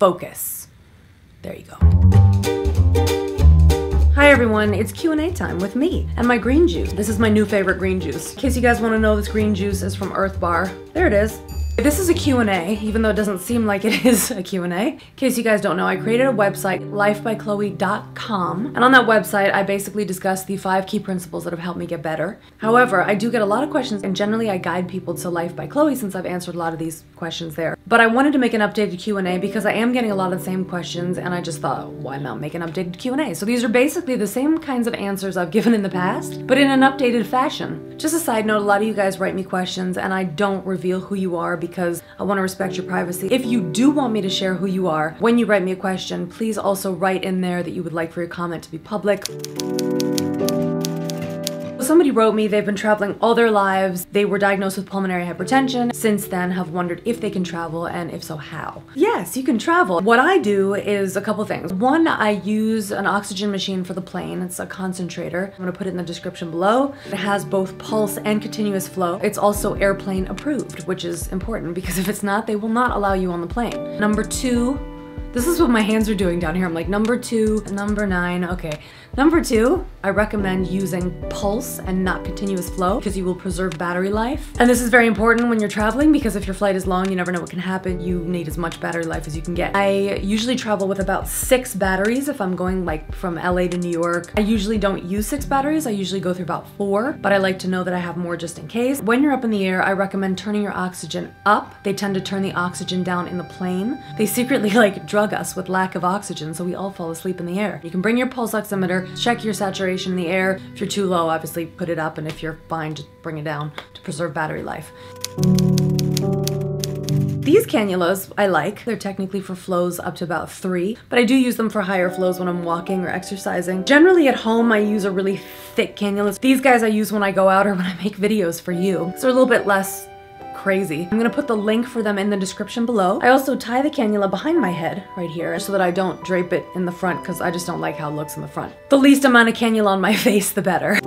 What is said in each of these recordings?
Focus. There you go. Hi everyone, it's Q&A time with me and my green juice. This is my new favorite green juice. In case you guys want to know, this green juice is from Earth Bar. There it is. This is a Q&A, even though it doesn't seem like it is a Q&A. In case you guys don't know, I created a website, lifebychloe.com, and on that website, I basically discuss the 5 key principles that have helped me get better. However, I do get a lot of questions, and generally I guide people to Life by Chloe since I've answered a lot of these questions there. But I wanted to make an updated Q&A because I am getting a lot of the same questions, and I just thought, why not make an updated Q&A? So these are basically the same kinds of answers I've given in the past, but in an updated fashion. Just a side note, a lot of you guys write me questions, and I don't reveal who you are because I want to respect your privacy. If you do want me to share who you are, when you write me a question, please also write in there that you would like for your comment to be public. Somebody wrote me, they've been traveling all their lives. They were diagnosed with pulmonary hypertension. Since then, have wondered if they can travel, and if so, how. Yes, you can travel. What I do is a couple things. One, I use an oxygen machine for the plane. It's a concentrator. I'm gonna put it in the description below. It has both pulse and continuous flow. It's also airplane approved, which is important because if it's not, they will not allow you on the plane. Number 2, this is what my hands are doing down here. I'm like, number 2, number 9, okay. Number 2, I recommend using pulse and not continuous flow because you will preserve battery life. And this is very important when you're traveling because if your flight is long, you never know what can happen. You need as much battery life as you can get. I usually travel with about 6 batteries if I'm going like from LA to New York. I usually don't use 6 batteries. I usually go through about 4, but I like to know that I have more just in case. When you're up in the air, I recommend turning your oxygen up. They tend to turn the oxygen down in the plane. They secretly like drug us with lack of oxygen, so we all fall asleep in the air. You can bring your pulse oximeter, check your saturation in the air. If you're too low, obviously put it up, and if you're fine, just bring it down to preserve battery life. These cannulas I like. They're technically for flows up to about 3, but I do use them for higher flows when I'm walking or exercising. Generally at home, I use a really thick cannula. These guys I use when I go out or when I make videos for you. So they're a little bit less crazy. I'm gonna put the link for them in the description below. I also tie the cannula behind my head right here so that I don't drape it in the front because I just don't like how it looks in the front. The least amount of cannula on my face, the better.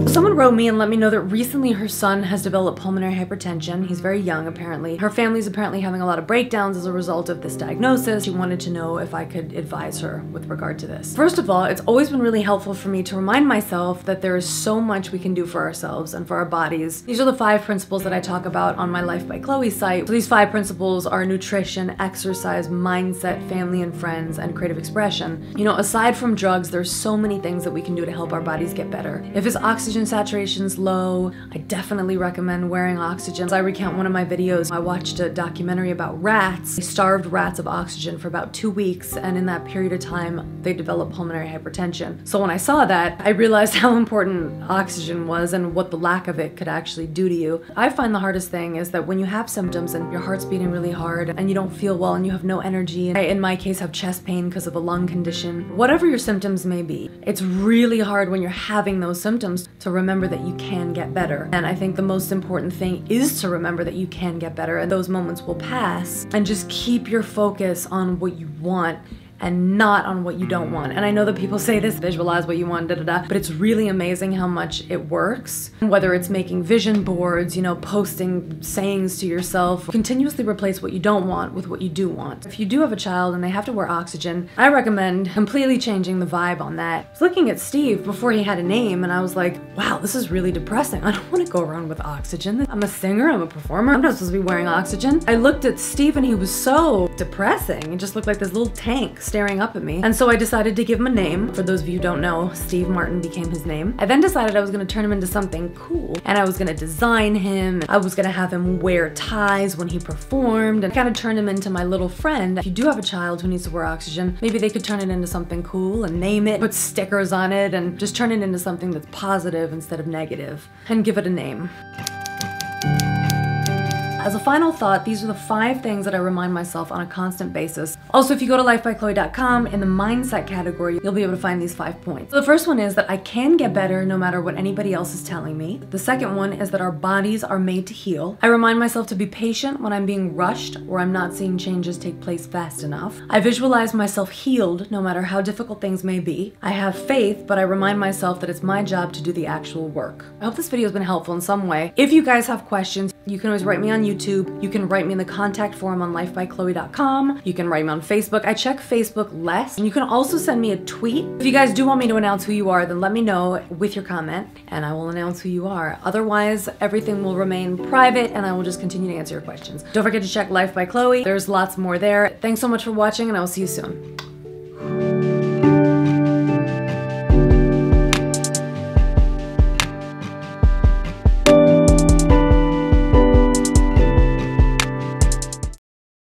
Someone wrote me and let me know that recently her son has developed pulmonary hypertension. He's very young, apparently. Her family's apparently having a lot of breakdowns as a result of this diagnosis. She wanted to know if I could advise her with regard to this. First of all, it's always been really helpful for me to remind myself that there is so much we can do for ourselves and for our bodies. These are the 5 principles that I talk about on my Life by Chloe site. So these 5 principles are nutrition, exercise, mindset, family and friends, and creative expression. You know, aside from drugs, there's so many things that we can do to help our bodies get better. If it's oxygen saturation's low, I definitely recommend wearing oxygen. As I recount one of my videos, I watched a documentary about rats. They starved rats of oxygen for about 2 weeks, and in that period of time, they developed pulmonary hypertension. So when I saw that, I realized how important oxygen was and what the lack of it could actually do to you. I find the hardest thing is that when you have symptoms and your heart's beating really hard and you don't feel well and you have no energy, and I, in my case, have chest pain because of a lung condition, whatever your symptoms may be, it's really hard when you're having those symptoms to remember that you can get better. And I think the most important thing is to remember that you can get better, and those moments will pass, and just keep your focus on what you want and not on what you don't want. And I know that people say this, visualize what you want, but it's really amazing how much it works. Whether it's making vision boards, you know, posting sayings to yourself, continuously replace what you don't want with what you do want. If you do have a child and they have to wear oxygen, I recommend completely changing the vibe on that. I was looking at Steve before he had a name and I was like, wow, this is really depressing. I don't want to go around with oxygen. I'm a singer, I'm a performer, I'm not supposed to be wearing oxygen. I looked at Steve and he was so depressing. It just looked like this little tank staring up at me. And so I decided to give him a name. For those of you who don't know, Steve Martin became his name. I then decided I was gonna turn him into something cool, and I was gonna design him. I was gonna have him wear ties when he performed and kind of turn him into my little friend. If you do have a child who needs to wear oxygen, maybe they could turn it into something cool and name it, put stickers on it, and just turn it into something that's positive instead of negative, and give it a name. As a final thought, these are the 5 things that I remind myself on a constant basis. Also, if you go to lifebychloe.com, in the mindset category, you'll be able to find these 5 points. So the first one is that I can get better no matter what anybody else is telling me. The second one is that our bodies are made to heal. I remind myself to be patient when I'm being rushed or I'm not seeing changes take place fast enough. I visualize myself healed no matter how difficult things may be. I have faith, but I remind myself that it's my job to do the actual work. I hope this video has been helpful in some way. If you guys have questions, you can always write me on YouTube YouTube. You can write me in the contact form on lifebychloe.com. You can write me on Facebook. I check Facebook less. And you can also send me a tweet. If you guys do want me to announce who you are, then let me know with your comment and I will announce who you are. Otherwise, everything will remain private and I will just continue to answer your questions. Don't forget to check Life by Chloe. There's lots more there. Thanks so much for watching and I will see you soon.